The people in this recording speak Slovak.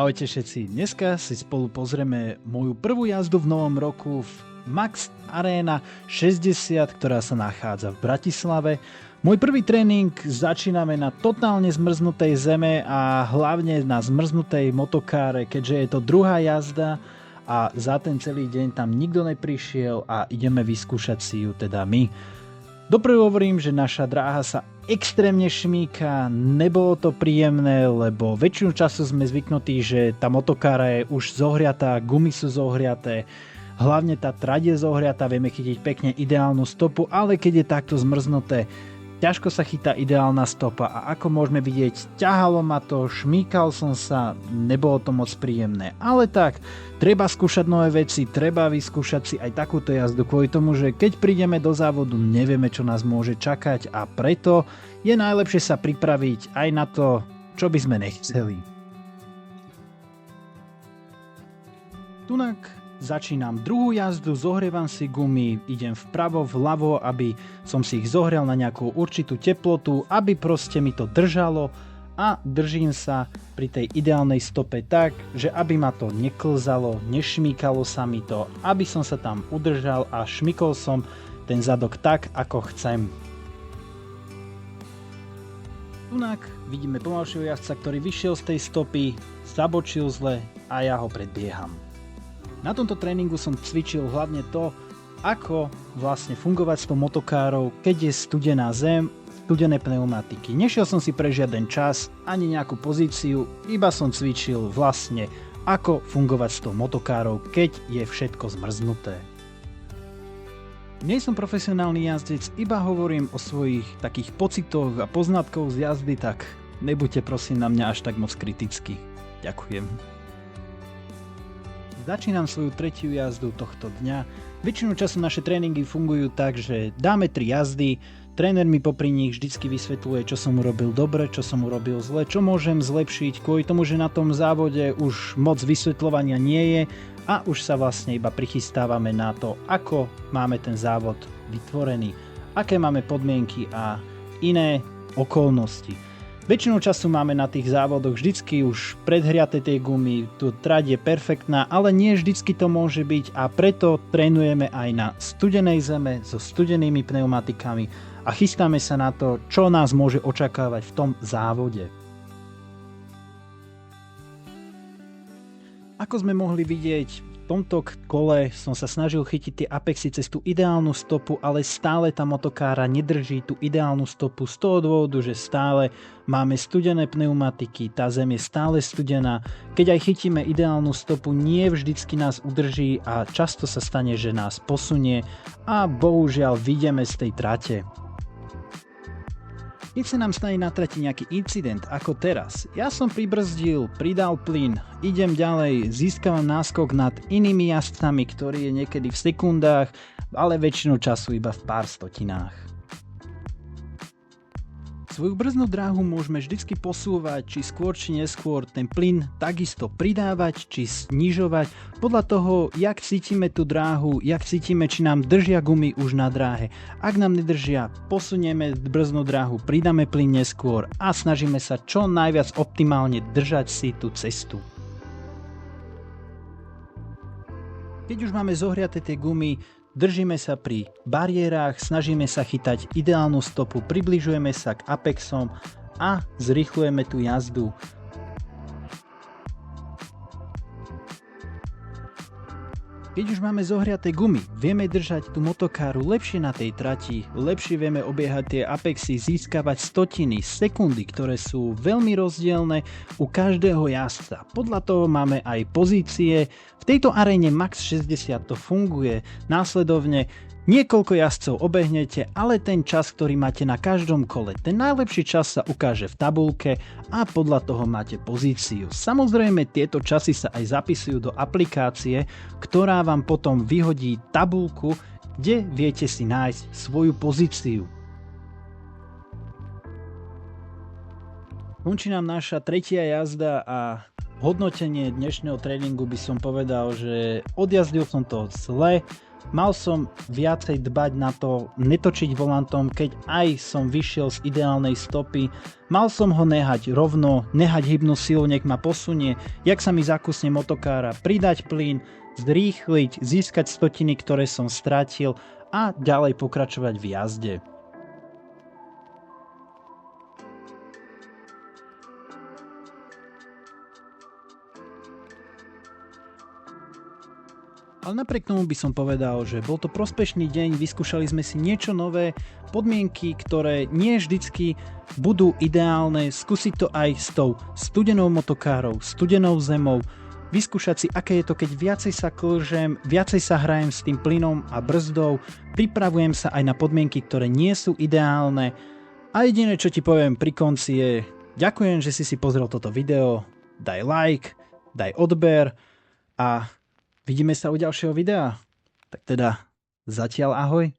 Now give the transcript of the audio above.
Ahojte všetci, dneska si spolu pozrieme moju prvú jazdu v novom roku v Max Arena 60, ktorá sa nachádza v Bratislave. Môj prvý tréning začíname na totálne zmrznutej zeme a hlavne na zmrznutej motokáre, keďže je to druhá jazda a za ten celý deň tam nikto neprišiel a ideme vyskúšať si ju teda my. Dopredu hovorím, že naša dráha sa extrémne šmíka, nebolo to príjemné, lebo väčšinu času sme zvyknutí, že tá motokára je už zohriatá, gumy sú zohriaté, hlavne tá trať je zohriatá, vieme chytiť pekne ideálnu stopu, ale keď je takto zmrznuté, ťažko sa chytá ideálna stopa a ako môžeme vidieť, ťahalo ma to, šmíkal som sa, nebolo to moc príjemné. Ale tak, treba skúšať nové veci, treba vyskúšať si aj takúto jazdu kvôli tomu, že keď prídeme do závodu, nevieme, čo nás môže čakať a preto je najlepšie sa pripraviť aj na to, čo by sme nechceli. Tunak začínam druhú jazdu, zohrievam si gumy, idem vpravo, vľavo, aby som si ich zohrel na nejakú určitú teplotu, aby proste mi to držalo a držím sa pri tej ideálnej stope tak, že aby ma to neklzalo, nešmíkalo sa mi to, aby som sa tam udržal a šmykol som ten zadok tak, ako chcem. Tunak vidíme pomalšieho jazdca, ktorý vyšiel z tej stopy, zabočil zle a ja ho predbieham. Na tomto tréningu som cvičil hlavne to, ako vlastne fungovať s tou motokárou, keď je studená zem, studené pneumatiky. Nešiel som si pre žiaden čas, ani nejakú pozíciu, iba som cvičil vlastne, ako fungovať s tou motokárou, keď je všetko zmrznuté. Nie som profesionálny jazdec, iba hovorím o svojich takých pocitoch a poznatkoch z jazdy, tak nebuďte prosím na mňa až tak moc kriticky. Ďakujem. Začínam svoju tretiu jazdu tohto dňa. Väčšinu času naše tréningy fungujú tak, že dáme 3 jazdy, tréner mi popri nich vždycky vysvetľuje, čo som urobil dobre, čo som urobil zle, čo môžem zlepšiť, kvôli tomu, že na tom závode už moc vysvetľovania nie je a už sa vlastne iba prichystávame na to, ako máme ten závod vytvorený, aké máme podmienky a iné okolnosti. Väčšinu času máme na tých závodoch vždycky už predhriate tie gumy, tu trať je perfektná, ale nie vždycky to môže byť a preto trénujeme aj na studenej zeme so studenými pneumatikami a chystáme sa na to, čo nás môže očakávať v tom závode. Ako sme mohli vidieť, v tomto kole som sa snažil chytiť tie apexy cez tú ideálnu stopu, ale stále tá motokára nedrží tú ideálnu stopu z toho dôvodu, že stále máme studené pneumatiky, tá zem je stále studená. Keď aj chytíme ideálnu stopu, nie vždycky nás udrží a často sa stane, že nás posunie a bohužiaľ vyjdeme z tej trate. Keď sa nám stane na trati nejaký incident ako teraz, ja som pribrzdil, pridal plyn, idem ďalej, získavam náskok nad inými jazdcami, ktorý je niekedy v sekundách, ale väčšinu času iba v pár stotinách. Svoju brznú dráhu môžeme vždycky posúvať, či skôr či neskôr, ten plyn takisto pridávať či znižovať podľa toho, jak cítime tú dráhu, jak cítime, či nám držia gumy už na dráhe. Ak nám nedržia, posunieme brznú dráhu, pridáme plyn neskôr a snažíme sa čo najviac optimálne držať si tú cestu. Keď už máme zohriate tie gumy, držíme sa pri bariérach, snažíme sa chytať ideálnu stopu, približujeme sa k apexom a zrýchlujeme tú jazdu. Keď už máme zohriaté gumy, vieme držať tú motokáru lepšie na tej trati, lepšie vieme obiehať tie apexy, získavať stotiny, sekundy, ktoré sú veľmi rozdielne u každého jazdca. Podľa toho máme aj pozície. V tejto aréne Max 60 to funguje následovne. Niekoľko jazdcov obehnete, ale ten čas, ktorý máte na každom kole, ten najlepší čas sa ukáže v tabuľke a podľa toho máte pozíciu. Samozrejme, tieto časy sa aj zapisujú do aplikácie, ktorá vám potom vyhodí tabuľku, kde viete si nájsť svoju pozíciu. Končí nám naša tretia jazda a hodnotenie dnešného tréningu by som povedal, že odjazdil som to zle, Mal som viacej dbať na to, netočiť volantom, keď aj som vyšiel z ideálnej stopy. Mal som ho nehať rovno, nehať hybnú silu, nech ma posunie, jak sa mi zakusne motokára, pridať plyn, zrýchliť, získať stotiny, ktoré som stratil a ďalej pokračovať v jazde. Ale napriek tomu by som povedal, že bol to prospešný deň, vyskúšali sme si niečo nové, podmienky, ktoré nie vždycky budú ideálne, skúsiť to aj s tou studenou motokárou, studenou zemou, vyskúšať si, aké je to, keď viacej sa klžem, viacej sa hrajem s tým plynom a brzdou, pripravujem sa aj na podmienky, ktoré nie sú ideálne a jediné, čo ti poviem pri konci je, ďakujem, že si pozrel toto video, daj like, daj odber a vidíme sa u ďalšieho videa. Tak teda, zatiaľ ahoj.